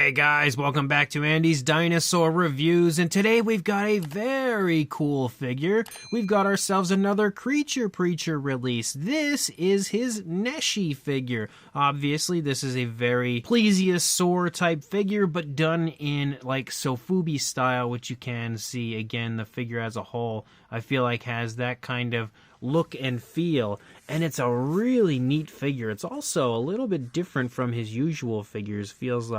Hey guys, welcome back to Andy's Dinosaur Reviews, and today we've got a very cool figure. We've got ourselves another Creature Preacher release. This is his Neshee figure. Obviously, this is a very plesiosaur type figure, but done in like Sofubi style, which you can see, again, the figure as a whole, I feel like has that kind of look and feel, and it's a really neat figure. It's also a little bit different from his usual figures. Feels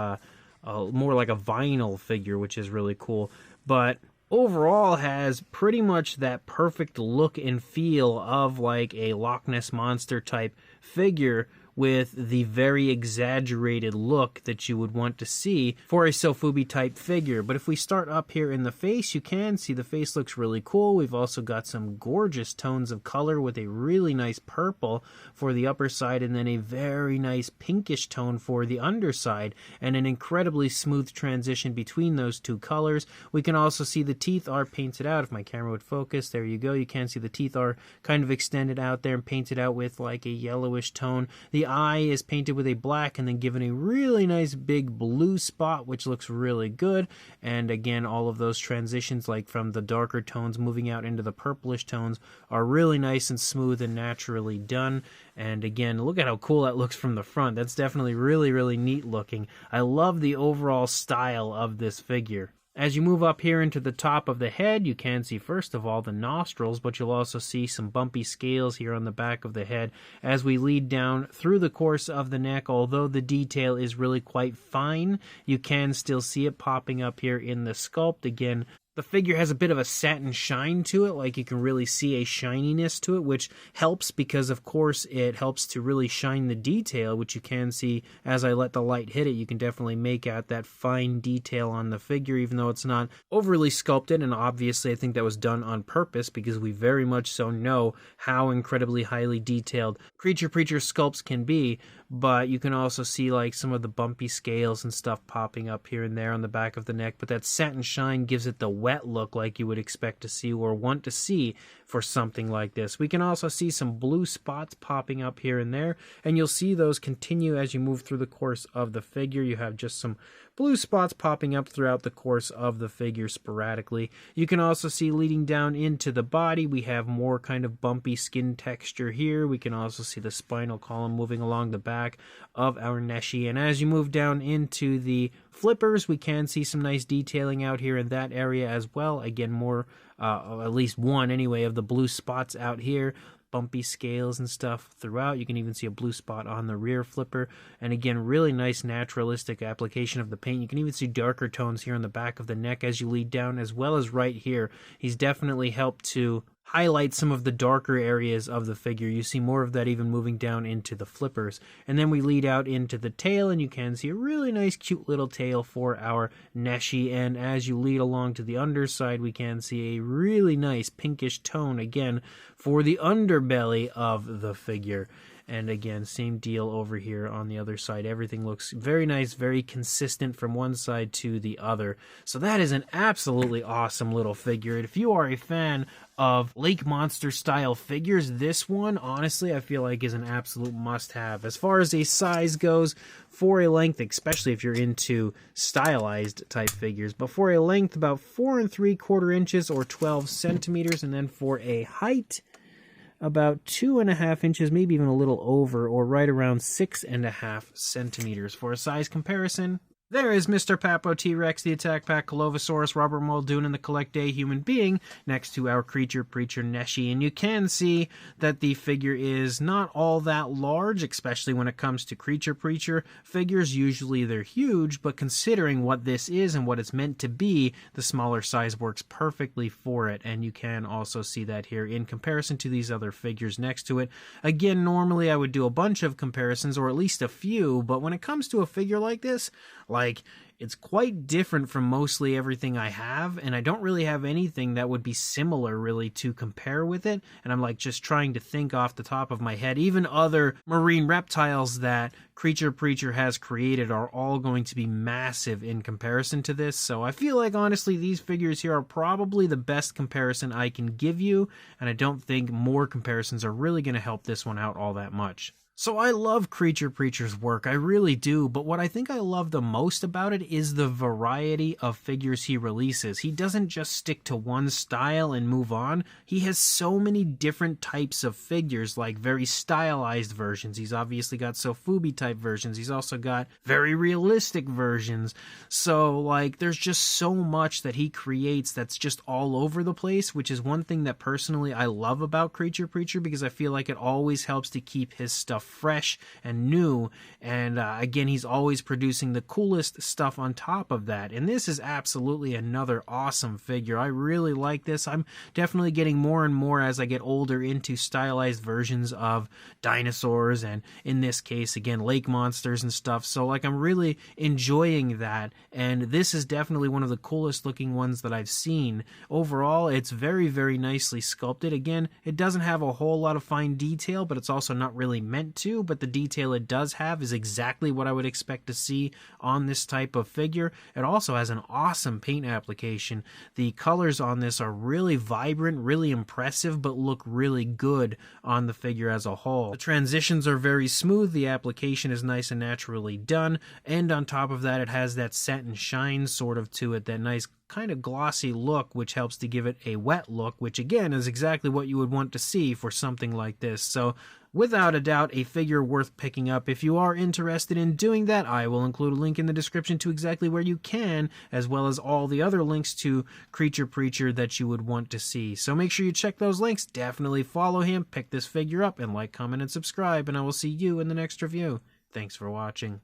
more like a vinyl figure, which is really cool, but overall has pretty much that perfect look and feel of like a Loch Ness Monster type figure, with the very exaggerated look that you would want to see for a Sofubi type figure. But if we start up here in the face, you can see the face looks really cool. We've also got some gorgeous tones of color with a really nice purple for the upper side, and then a very nice pinkish tone for the underside, and an incredibly smooth transition between those two colors. We can also see the teeth are painted out. If my camera would focus, there you go. You can see the teeth are kind of extended out there and painted out with like a yellowish tone. The eye is painted with a black and then given a really nice big blue spot, which looks really good. And again, all of those transitions, like from the darker tones moving out into the purplish tones, are really nice and smooth and naturally done. And again, look at how cool that looks from the front. That's definitely really, really neat looking. I love the overall style of this figure. As you move up here into the top of the head, you can see first of all the nostrils, but you'll also see some bumpy scales here on the back of the head as we lead down through the course of the neck. Although the detail is really quite fine, you can still see it popping up here in the sculpt. Again, the figure has a bit of a satin shine to it, like you can really see a shininess to it, which helps because, of course, it helps to really shine the detail, which you can see as I let the light hit it. You can definitely make out that fine detail on the figure, even though it's not overly sculpted, and obviously I think that was done on purpose because we very much so know how incredibly highly detailed Creature Preacher sculpts can be. But you can also see like some of the bumpy scales and stuff popping up here and there on the back of the neck, but that satin shine gives it the wet look like you would expect to see or want to see for something like this. We can also see some blue spots popping up here and there, and you'll see those continue as you move through the course of the figure. You have just some blue spots popping up throughout the course of the figure sporadically. You can also see leading down into the body, we have more kind of bumpy skin texture here. We can also see the spinal column moving along the back of our Neshee, and as you move down into the flippers, we can see some nice detailing out here in that area as well. Again, more at least one anyway of the blue spots out here, bumpy scales and stuff throughout. You can even see a blue spot on the rear flipper, and again, really nice naturalistic application of the paint. You can even see darker tones here on the back of the neck as you lead down, as well as right here. He's definitely helped to highlight some of the darker areas of the figure. You see more of that even moving down into the flippers. And then we lead out into the tail, and you can see a really nice cute little tail for our Neshee. And as you lead along to the underside, we can see a really nice pinkish tone again for the underbelly of the figure. And again, same deal over here on the other side. Everything looks very nice, very consistent from one side to the other. So that is an absolutely awesome little figure. And if you are a fan of lake monster style figures, this one, honestly, I feel like is an absolute must-have. As far as a size goes, for a length, especially if you're into stylized type figures, but for a length, about 4 3/4 inches or 12 centimeters, and then for a height, about 2.5 inches, maybe even a little over, or right around 6.5 centimeters. For a size comparison, there is Mr. Papo T-Rex, the Attack Pack Colovosaurus, Robert Muldoon, and the Collect Day Human Being next to our Creature Preacher Neshee. And you can see that the figure is not all that large, especially when it comes to Creature Preacher figures. Usually they're huge, but considering what this is and what it's meant to be, the smaller size works perfectly for it. And you can also see that here in comparison to these other figures next to it. Again, normally I would do a bunch of comparisons, or at least a few, but when it comes to a figure like this, like, it's quite different from mostly everything I have, and I don't really have anything that would be similar really to compare with it. And I'm like just trying to think off the top of my head. Even other marine reptiles that Creature Preacher has created are all going to be massive in comparison to this. So I feel like honestly these figures here are probably the best comparison I can give you, and I don't think more comparisons are really going to help this one out all that much. So I love Creature Preacher's work, I really do, but what I think I love the most about it is the variety of figures he releases. He doesn't just stick to one style and move on. He has so many different types of figures, like very stylized versions. He's obviously got Sofubi type versions. He's also got very realistic versions. So like there's just so much that he creates that's just all over the place, which is one thing that personally I love about Creature Preacher, because I feel like it always helps to keep his stuff fresh and new, and again, he's always producing the coolest stuff on top of that, and this is absolutely another awesome figure. I really like this. I'm definitely getting more and more as I get older into stylized versions of dinosaurs, and in this case, again, lake monsters and stuff, so like I'm really enjoying that, and this is definitely one of the coolest looking ones that I've seen. Overall, it's very, very nicely sculpted. Again, it doesn't have a whole lot of fine detail, but it's also not really meant to, but the detail it does have is exactly what I would expect to see on this type of figure. It also has an awesome paint application. The colors on this are really vibrant, really impressive, but look really good on the figure as a whole. The transitions are very smooth, the application is nice and naturally done, and on top of that it has that satin shine sort of to it, that nice kind of glossy look, which helps to give it a wet look, which again is exactly what you would want to see for something like this. So without a doubt, a figure worth picking up. If you are interested in doing that, I will include a link in the description to exactly where you can, as well as all the other links to Creature Preacher that you would want to see. So make sure you check those links, definitely follow him, pick this figure up, and like, comment, and subscribe, and I will see you in the next review. Thanks for watching.